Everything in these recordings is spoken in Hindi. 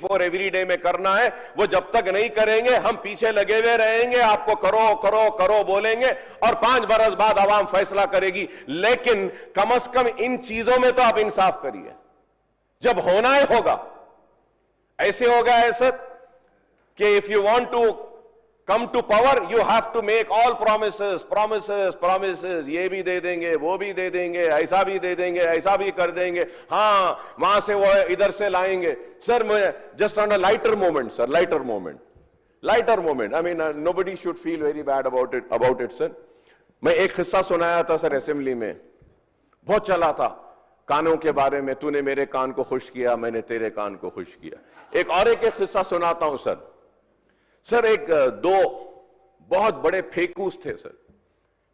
4 एवरी डे में करना है, वो जब तक नहीं करेंगे हम पीछे लगे हुए रहेंगे, आपको करो करो करो बोलेंगे और 5 बरस बाद आवाम फैसला करेगी। लेकिन कम से कम इन चीजों में तो आप इंसाफ करिए, जब होना है होगा। ऐसे होगा ऐसा कि if you want to come to power you have to make all promises promises promises, ये भी दे देंगे, वो भी दे देंगे, ऐसा भी दे देंगे, ऐसा भी कर देंगे, हाँ वहां से वो इधर से लाएंगे। सर मैं just on a lighter moment sir, lighter moment, I mean nobody should feel very bad about it sir. मैं एक किस्सा सुनाया था सर असेंबली में, बहुत चला था, कानों के बारे में, तूने मेरे कान को खुश किया, मैंने तेरे कान को खुश किया। एक किस्सा सुनाता हूं सर। सर एक 2 बहुत बड़े फेकूस थे सर,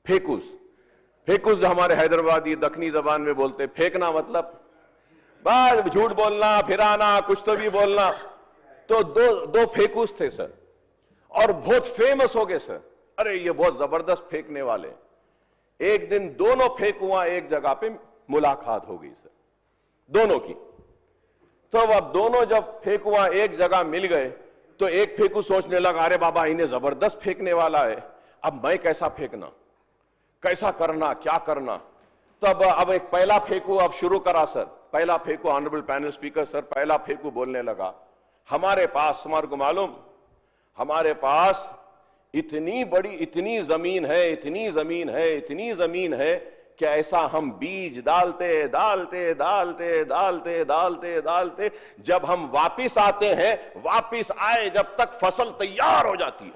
फेकूस जो हमारे हैदराबादी दखनी जबान में बोलते, फेंकना मतलब बस झूठ बोलना, फिराना, कुछ तो भी बोलना। तो दो फेकूस थे सर और बहुत फेमस हो गए सर, अरे ये बहुत जबरदस्त फेंकने वाले। एक दिन दोनों फेंकुआ एक जगह पे मुलाकात हो गई सर, दोनों की। तो अब दोनों जब फेंकुआ एक जगह मिल गए तो एक फेंकू सोचने लगा, अरे बाबा इन्हें जबरदस्त फेंकने वाला है, अब मैं कैसा फेंकना, कैसा करना, क्या करना। तो अब एक पहला फेंकू अब शुरू करा सर। पहला फेंकू, ऑनरेबल पैनल स्पीकर सर, पहला फेंकू बोलने लगा, हमारे पास, तुम्हारे को मालूम, हमारे पास इतनी बड़ी, इतनी जमीन है, इतनी जमीन है, इतनी जमीन है कि ऐसा हम बीज डालते डालते डालते डालते डालते डालते जब हम वापिस आते हैं, वापिस आए जब तक फसल तैयार हो जाती है।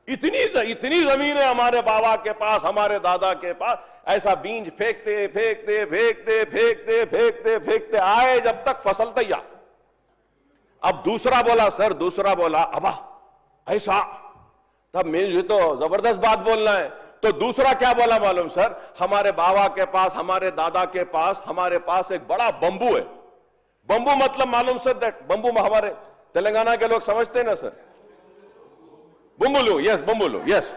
इतनी जमीन है हमारे बाबा के पास, हमारे दादा के पास, ऐसा बीज फेंकते फेंकते फेंकते फेंकते फेंकते फेंकते आए जब तक फसल तैयार। अब दूसरा बोला सर, दूसरा बोला, अबा ऐसा, तब मुझे तो जबरदस्त बात बोलना है। तो दूसरा क्या बोला मालूम सर, हमारे बाबा के पास, हमारे दादा के पास, हमारे पास एक बड़ा बंबू है। बंबू मतलब मालूम सर, दैट बंबू हमारे तेलंगाना के लोग समझते हैं ना सर, बंबुलू, यस बंबुलू, यस।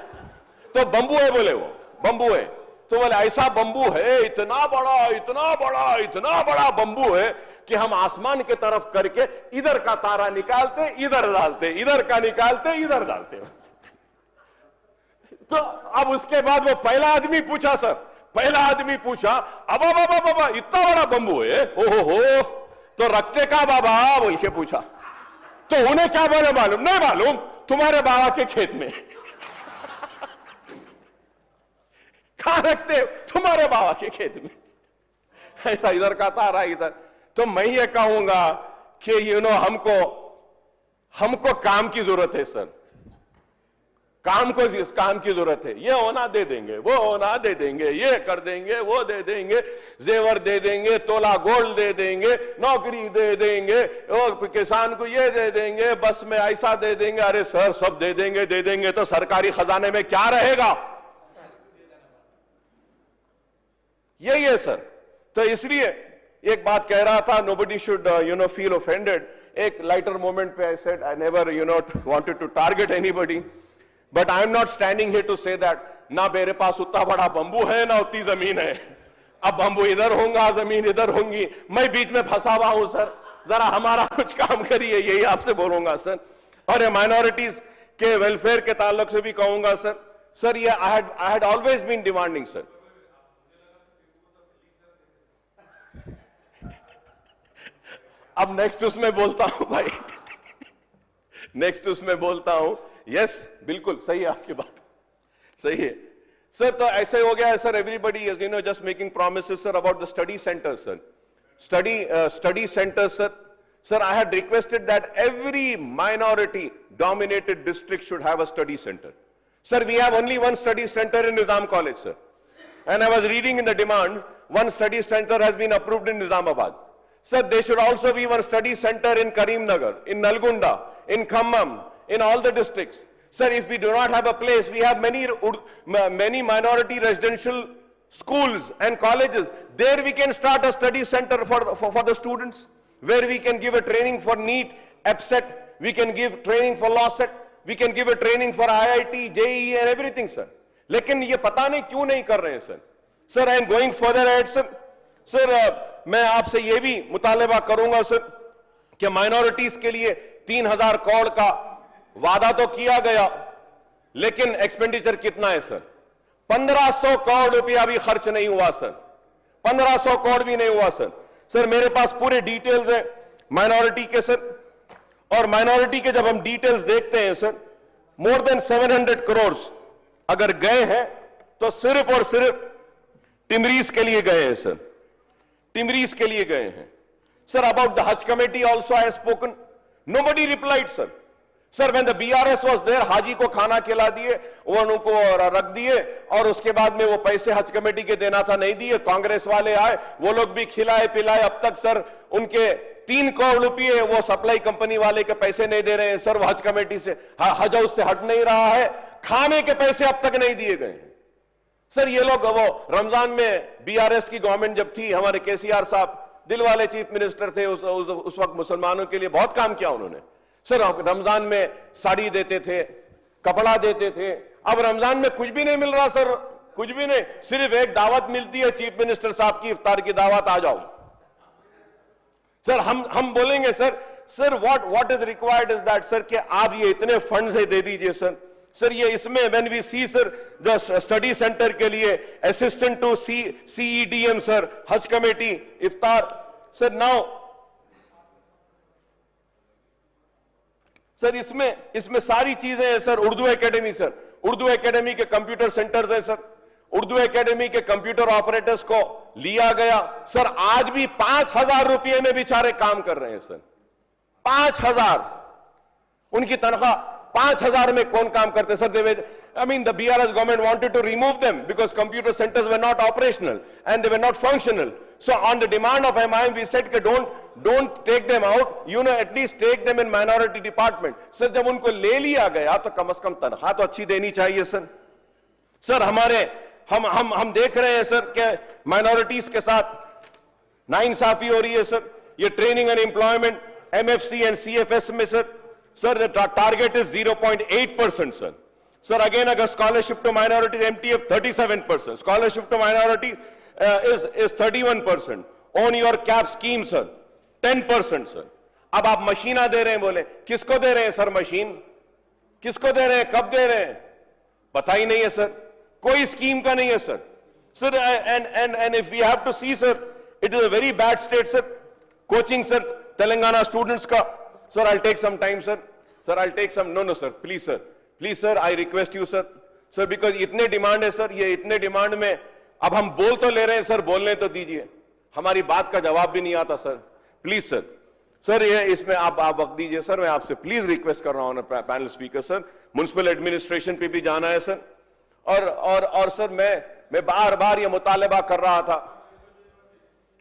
तो बंबू है बोले, वो बंबू है। तो बोले ऐसा बंबू है, इतना बड़ा इतना बड़ा इतना बड़ा बंबू है कि हम आसमान की तरफ करके इधर का तारा निकालते, इधर डालते, इधर का निकालते, इधर डालते। तो अब उसके बाद वो पहला आदमी पूछा सर, पहला आदमी पूछा, अब बाबा इतना बड़ा बंबू है, ओहो हो, तो रखते का बाबा बोल के पूछा। तो उन्हें क्या बोले मालूम, नहीं मालूम, तुम्हारे बाबा के खेत में। कहां रखते, तुम्हारे बाबा के खेत में, ऐसा इधर का तारा इधर। तो मैं ये कहूंगा कि हमको काम की जरूरत है सर, काम की जरूरत है। ये होना दे देंगे, वो होना दे देंगे, ये कर देंगे, वो दे देंगे, जेवर दे देंगे, तोला गोल्ड दे देंगे, नौकरी दे देंगे, और किसान को ये दे देंगे, बस में ऐसा दे देंगे। अरे सर सब दे देंगे तो सरकारी खजाने में क्या रहेगा? यही है सर। तो इसलिए एक बात कह रहा था, nobody should feel offended. एक लाइटर मोमेंट पे I said I never wanted to target anybody, but I am not standing here to say that ना मेरे पास उतना बड़ा बंबू है ना उतनी जमीन है। अब बंबू इधर होगा, जमीन इधर होंगी, मैं बीच में फंसा हुआ हूं सर, जरा हमारा कुछ काम करिए, यही आपसे बोलूंगा सर। और ये माइनॉरिटीज के वेलफेयर के ताल्लुक से भी कहूंगा सर ये I had always been demanding sir. अब नेक्स्ट उसमें बोलता हूं भाई, नेक्स्ट उसमें बोलता हूं। यस बिल्कुल सही है, आपकी बात सही है सर। तो ऐसे हो गया है sir, everybody is just making promises sir about the study centre sir, study centre sir I had requested that every minority dominated district should have a study center. Sir, we have only one study center in Nizam College, sir. And I was reading in the demand, one study center has been approved in Nizamabad. Sir, there should also be one study center in Karimnagar, in Nalgonda, in Khammam, in all the districts. Sir, if we do not have a place, we have many minority residential schools and colleges. There we can start a study center for the students, where we can give a training for NEET, EPSET, we can give training for LAWCET, we can give a training for IIT, JEE and everything, sir. लेकिन ये पता नहीं क्यों नहीं कर रहे हैं sir. Sir I am going further add sir. Sir मैं आपसे ये भी मुतालबा करूंगा सर कि माइनॉरिटीज के लिए 3,000 करोड़ का वादा तो किया गया, लेकिन एक्सपेंडिचर कितना है सर? 1,500 करोड़ रुपया भी खर्च नहीं हुआ सर, 1,500 करोड़ भी नहीं हुआ सर। सर मेरे पास पूरे डिटेल्स हैं माइनॉरिटी के सर, और माइनॉरिटी के जब हम डिटेल्स देखते हैं सर, मोर देन 700 करोड़ अगर गए हैं तो सिर्फ और सिर्फ टिमरीज के लिए गए हैं सर, टिमरीज के लिए गए हैं sir. About the Haj committee also I have spoken, nobody replied sir. Sir when the BRS was there, हाजी को खाना खिला दिए, वो उनको रख दिए, और उसके बाद में वो पैसे हज कमेटी के देना था नहीं दिए। कांग्रेस वाले आए, वो लोग भी खिलाए पिलाए। अब तक सर उनके 3 करोड़ रुपये वो सप्लाई कंपनी वाले के पैसे नहीं दे रहे हैं सर। वो हज कमेटी से, हज हाउस से हट नहीं रहा है, खाने के पैसे अब तक नहीं दिए गए हैं सर। ये लोग, वो रमजान में बीआरएस की गवर्नमेंट जब थी, हमारे केसीआर साहब दिल वाले चीफ मिनिस्टर थे, उस वक्त मुसलमानों के लिए बहुत काम किया उन्होंने सर। रमजान में साड़ी देते थे, कपड़ा देते थे। अब रमजान में कुछ भी नहीं मिल रहा सर, कुछ भी नहीं, सिर्फ एक दावत मिलती है चीफ मिनिस्टर साहब की, इफ्तार की दावत, आ जाओ सर। हम बोलेंगे sir what is required is that sir कि आप ये इतने फंड्स है दे दीजिए सर। सर ये इसमें when we see sir the study centre के लिए assistant to CEDM sir, Haj committee, इफ्तार सर, नाउ सर इसमें सारी चीजें हैं sir. Urdu academy sir, Urdu academy के कंप्यूटर सेंटर्स हैं सर, उर्दू एकेडमी के कंप्यूटर ऑपरेटर्स को लिया गया सर। आज भी 5,000 रुपये में बेचारे काम कर रहे हैं सर, 5,000 उनकी तनख्वाह। 5,000 में कौन काम करते sir? I mean, the BRS government wanted to remove them because computer centers were not operational and they were not functional. So on the demand of MIM, we said that don't take them out, at least take them in minority department. Sir, जब उनको ले लिया गया तो कम से कम तनख्वाह तो अच्छी देनी चाहिए सर। सर हम देख रहे हैं सर कि माइनॉरिटीज के साथ नाइंसाफी हो रही है सर। ये training and employment MFC and CFS में sir the target is 0.8% sir. Sir again a scholarship to minorities MTF 37%, scholarship to minority is 31%, on your cap scheme sir 10% sir. अब आप मशीना दे रहे हैं, बोले किसको दे रहे हैं सर? मशीन किसको दे रहे हैं, कब दे रहे हैं, पता ही नहीं है सर, कोई स्कीम का नहीं है sir. Sir and if we have to see sir, it is a very bad state sir. Coaching sir Telangana students ka sir, I'll take some time sir, I'll take some, no sir, please sir, I request you sir, because इतने डिमांड है सर, ये इतने डिमांड में अब हम बोल तो ले रहे हैं सर, बोलने तो दीजिए, हमारी बात का जवाब भी नहीं आता सर। प्लीज सर ये इसमें आप वक्त दीजिए सर। मैं आपसे प्लीज रिक्वेस्ट कर रहा हूं panel speaker sir, municipal administration पे भी जाना है सर। और सर मैं बार ये मुतालबा कर रहा था,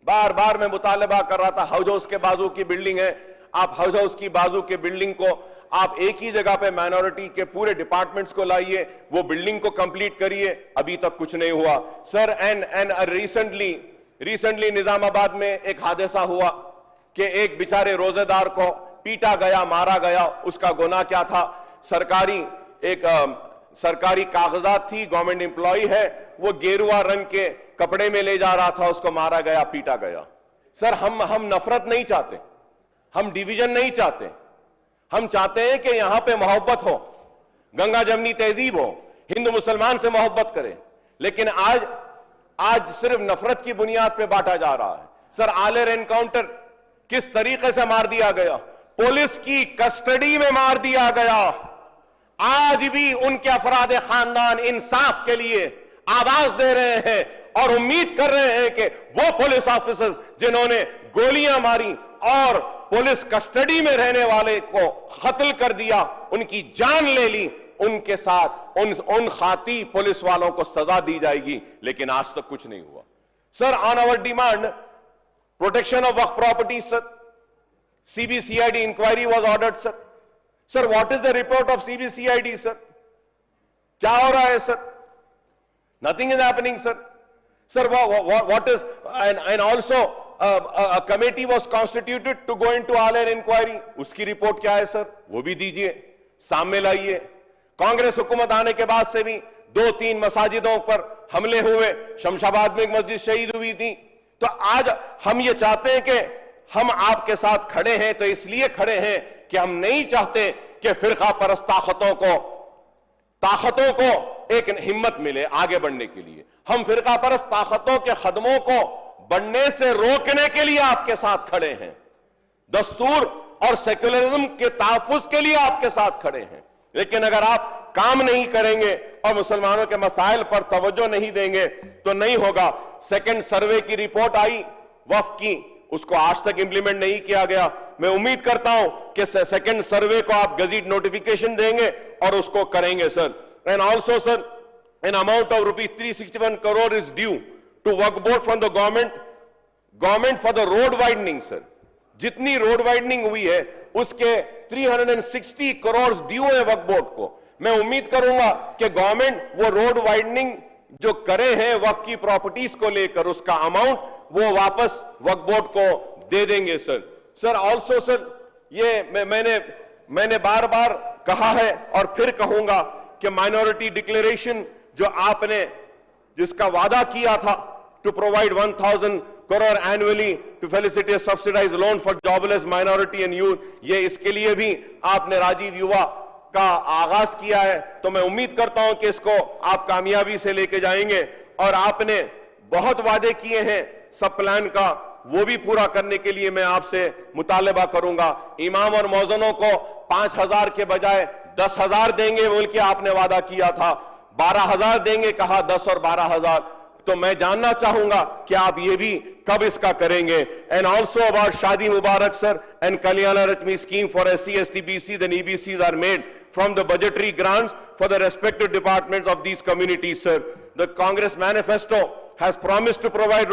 बार मैं मुतालबा कर रहा था, हाउस हाउस के बाजू की बिल्डिंग है, आप हाउस हाउस की बाजू के बिल्डिंग को आप एक ही जगह पे माइनॉरिटी के पूरे डिपार्टमेंट्स को लाइए, वो बिल्डिंग को कंप्लीट करिए। अभी तक कुछ नहीं हुआ सर। एंड रिसेंटली निजामाबाद में एक हादसा हुआ कि एक बेचारे रोजेदार को पीटा गया, मारा गया। उसका गुनाह क्या था? सरकारी कागजात थी, गवर्नमेंट एम्प्लॉय है, वो गेरुआ रंग के कपड़े में ले जा रहा था, उसको मारा गया, पीटा गया। सर हम नफरत नहीं चाहते, हम डिवीजन नहीं चाहते, हम चाहते हैं कि यहां पे मोहब्बत हो, गंगा जमनी तहजीब हो, हिंदू मुसलमान से मोहब्बत करें। लेकिन आज सिर्फ नफरत की बुनियाद पे बांटा जा रहा है सर। आलेर एनकाउंटर किस तरीके से मार दिया गया, पुलिस की कस्टडी में मार दिया गया। आज भी उनके अफराद खानदान इंसाफ के लिए आवाज दे रहे हैं और उम्मीद कर रहे हैं कि वो पुलिस ऑफिसर्स जिन्होंने गोलियां मारी और पुलिस कस्टडी में रहने वाले को कत्ल कर दिया, उनकी जान ले ली, उनके साथ उन खाती पुलिस वालों को सजा दी जाएगी। लेकिन आज तक कुछ नहीं हुआ sir. On our demand protection of Waqf property sir, CBCID inquiry was ordered sir. Sir what is the report of CBCID sir? क्या हो रहा है sir? Nothing is happening sir. Sir, what is, and also a committee was constituted to go into Aler inquiry. उसकी रिपोर्ट क्या है सर? वो भी दीजिए, सामने लाइए। कांग्रेस हुकूमत आने के बाद से भी 2-3 मसाजिदों पर हमले हुए, शमशाबाद में एक मस्जिद शहीद हुई थी। तो आज हम ये चाहते हैं कि हम आपके साथ खड़े हैं तो इसलिए खड़े हैं कि हम नहीं चाहते कि फिरका परस्त ताकतों को एक हिम्मत मिले आगे बढ़ने के लिए। हम फिरका परस्त ताकतों के कदमों को बढ़ने से रोकने के लिए आपके साथ खड़े हैं, दस्तूर और सेक्युलरिज्म के तहफ्फुज के लिए आपके साथ खड़े हैं। लेकिन अगर आप काम नहीं करेंगे और मुसलमानों के मसाइल पर तवज्जो नहीं देंगे तो नहीं होगा। सेकंड सर्वे की रिपोर्ट आई वक्फ की, उसको आज तक इंप्लीमेंट नहीं किया गया। मैं उम्मीद करता हूं कि सेकंड सर्वे को आप गजीट नोटिफिकेशन देंगे और उसको करेंगे sir. And also sir, an amount of ₹361 crore is due to Waqf board from the government for the road widening sir. जितनी रोड वाइडनिंग हुई है उसके 360 करोड़ ड्यू है वक्फ बोर्ड को। मैं उम्मीद करूंगा कि गवर्नमेंट वो रोड वाइडनिंग जो करे हैं वक्फ की प्रॉपर्टीज को लेकर उसका अमाउंट वो वापस वक्फ बोर्ड को दे देंगे सर। सर ऑल्सो सर, ये मैंने बार बार कहा है और फिर कहूंगा कि माइनॉरिटी डिक्लेरेशन जो आपने जिसका वादा किया था to provide 1000 crore annually to facilitate subsidise loan for jobless minority and youth, ये इसके लिए भी आपने राजीव युवा का आगाज किया है। तो मैं उम्मीद करता हूं कि इसको आप कामयाबी से लेके जाएंगे। और आपने बहुत वादे किए हैं सब प्लान का, वो भी पूरा करने के लिए मैं आपसे मुतालबा करूंगा। इमाम और मौजनों को 5000 के बजाय 10,000 देंगे बोल के आपने वादा किया था, 12,000 देंगे कहा, 10 और 12,000। तो मैं जानना चाहूंगा कि आप ये भी कब इसका करेंगे। And also about Shaadi Mubarak sir and Kalyana Lakshmi scheme for SC, ST, BCs and EBCs are made from the budgetary grants for the respective departments of these communities sir. The Congress manifesto has promised to provide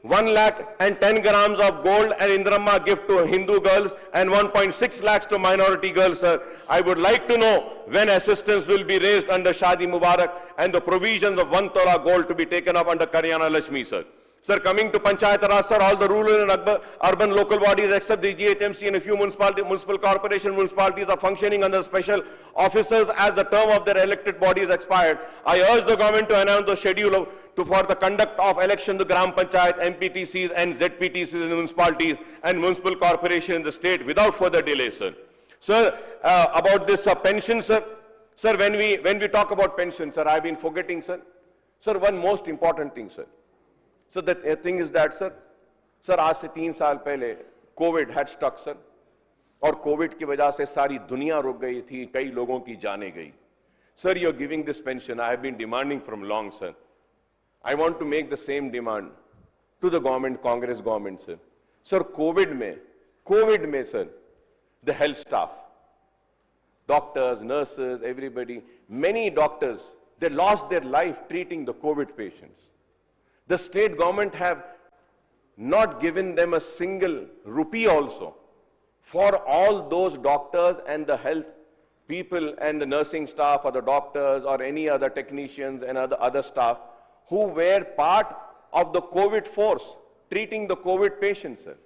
₹1,10,000 grams of gold and Indramma gift to Hindu girls and 1.6 lakhs to minority girls sir. I would like to know when assistance will be raised under Shadi Mubarak and the provisions of 1 tola gold to be taken up under Karyana Lakshmi sir. Sir, coming to Panchayat Raj sir, all the rural and urban local bodies except the GHMC and a few municipal corporation municipalities are functioning under special officers as the term of their elected bodies expired. I urge the government to announce the schedule for the conduct of election to Gram Panchayat, MPTCs and ZPTCs in the municipalities and municipal corporation in the state without further delay, sir. Sir, about this pension, sir. Sir, when we talk about pension, sir, I've been forgetting, sir. Sir, one most important thing, sir. So the thing is that, sir, आज से 3 साल पहले कोविड had struck, sir. और कोविड की वजह से सारी दुनिया रुक गई थी, कई लोगों की जानें गई. Sir, you're giving this pension. I have been demanding from long, sir. I want to make the same demand to the government, Congress government, sir. Sir, COVID में, sir, the health staff, doctors, nurses, everybody, many doctors, they lost their life treating the COVID patients. The state government have not given them a single rupee also for all those doctors and the health people and the nursing staff or the doctors or any other technicians and other staff who were part of the COVID force treating the COVID patients, sir.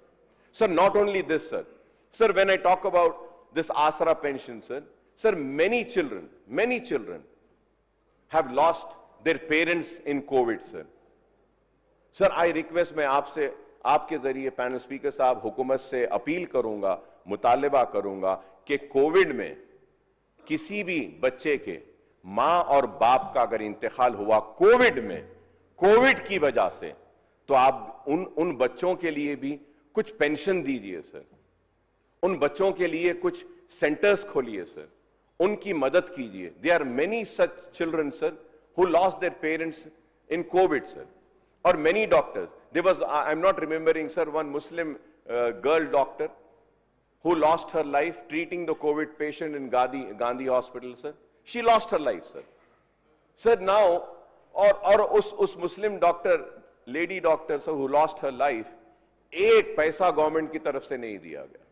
Sir, not only this, sir. Sir, when I talk about this Asra pension, sir, many children have lost their parents in COVID, sir. Sir, I request, मैं आपसे आपके जरिए पैनल स्पीकर साहब हुकूमत से अपील करूंगा, मुतालिबा करूंगा कि कोविड में किसी भी बच्चे के मां और बाप का अगर इंतकाल हुआ कोविड की वजह से, तो आप उन बच्चों के लिए भी कुछ पेंशन दीजिए सर, उन बच्चों के लिए कुछ सेंटर्स खोलिए सर, उनकी मदद कीजिए. There are many such children, sir, who lost their parents in COVID, sir. Or many doctors. There was, I'm not remembering, sir, one Muslim girl doctor who lost her life treating the COVID patient in Gandhi Hospital, sir. She lost her life, sir. Sir, now, और उस Muslim doctor, lady doctor, sir, who lost her life, एक पैसा गवर्नमेंट की तरफ से नहीं दिया गया.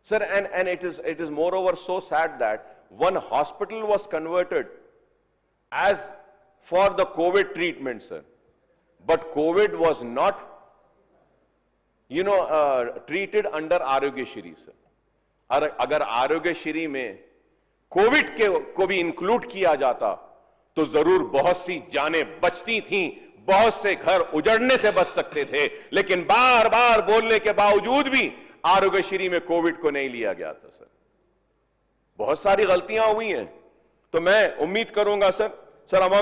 Sir, and it is moreover so sad that one hospital was converted as for the COVID treatment, sir. But COVID was not, treated under Arogya Shri, sir. अगर आरोग्य श्री में कोविड को भी इंक्लूड किया जाता तो जरूर बहुत सी जानें बचती थीं, बहुत से घर उजड़ने से बच सकते थे, लेकिन बार बार बोलने के बावजूद भी आरोग्यश्री में कोविड को नहीं लिया गया था सर। बहुत सारी गलतियां हुई हैं। तो मैं उम्मीद करूंगा सर अमंग